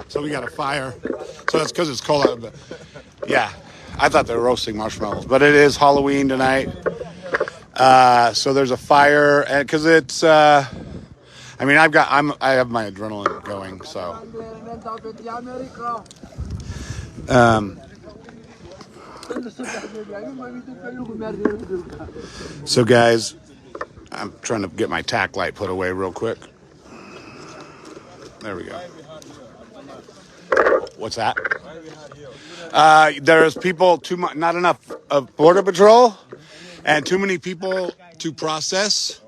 So we got a fire. So that's because it's cold out. But yeah, I thought they were roasting marshmallows, but it is Halloween tonight. So there's a fire, and because it's, I mean, I have my adrenaline going. So, so guys, I'm trying to get my tack light put away real quick. There we go. What's that? There's people not enough of border patrol, and too many people to process.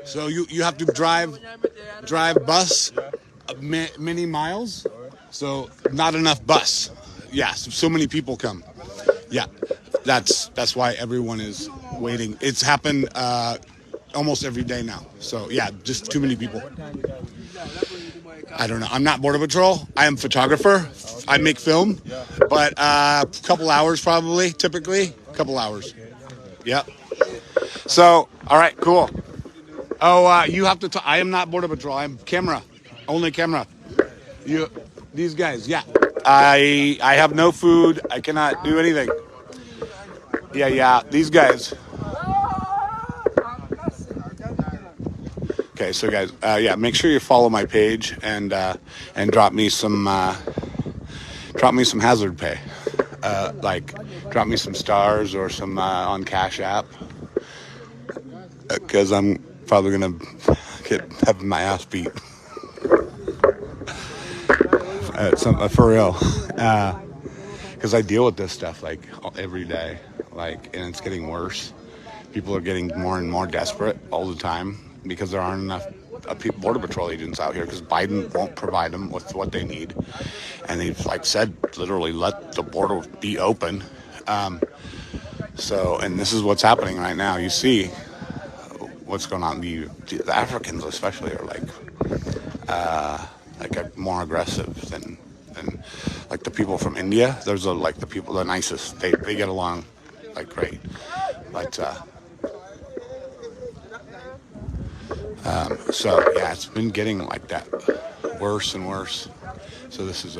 So you have to drive bus many miles. So not enough bus. Yeah, so many people come. Yeah, that's why everyone is waiting. It's happened almost every day now. So yeah, just too many people. I don't know. I'm not border patrol. I am photographer. I make film, but a couple hours probably. Typically, a couple hours. Yep. So all right, cool. Oh, you have to. I am not border patrol. I'm camera, only camera. These guys. Yeah. I have no food. I cannot do anything. Yeah. These guys. Okay, so guys, yeah, make sure you follow my page and drop me some hazard pay, like drop me some stars or some on Cash App, because I'm probably gonna have my ass beat. For real, because I deal with this stuff like every day, like, and it's getting worse. People are getting more and more desperate all the time because there aren't enough border patrol agents out here because Biden won't provide them with what they need, and they've said literally let the border be open. So, and this is what's happening right now. You see what's going on. The Africans especially are more aggressive than like the people from India. Those are like the nicest. They get along like great, but so yeah, it's been getting like that, worse and worse. So this is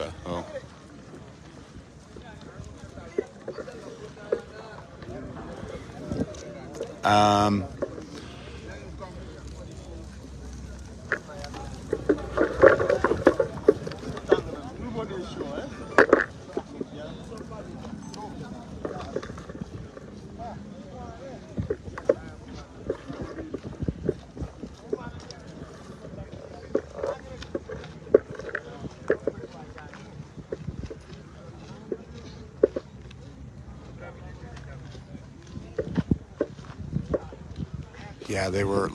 yeah, there were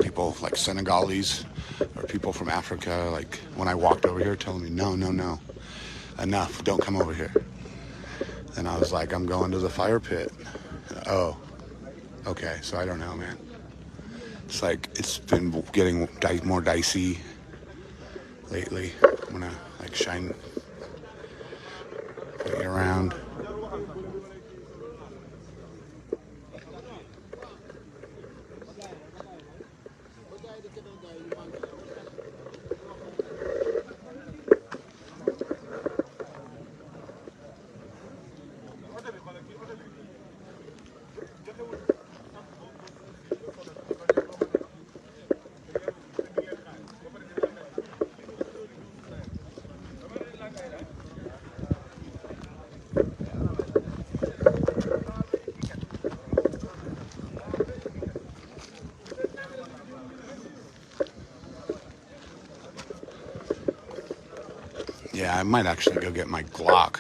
people like Senegalese or people from Africa, like when I walked over here telling me, no, enough, don't come over here. And I was like, I'm going to the fire pit. Oh, okay, so I don't know, man. It's like, it's been getting more dicey lately. I'm gonna shine it around. Yeah, I might actually go get my Glock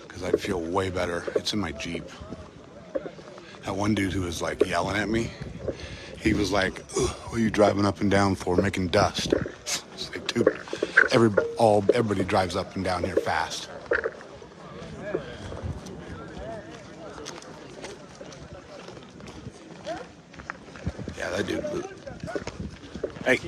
because I'd feel way better. It's in my Jeep. That one dude who was yelling at me, he was like, "What are you driving up and down for, making dust?" It's like, dude, everybody drives up and down here fast. Yeah, that dude. Hey.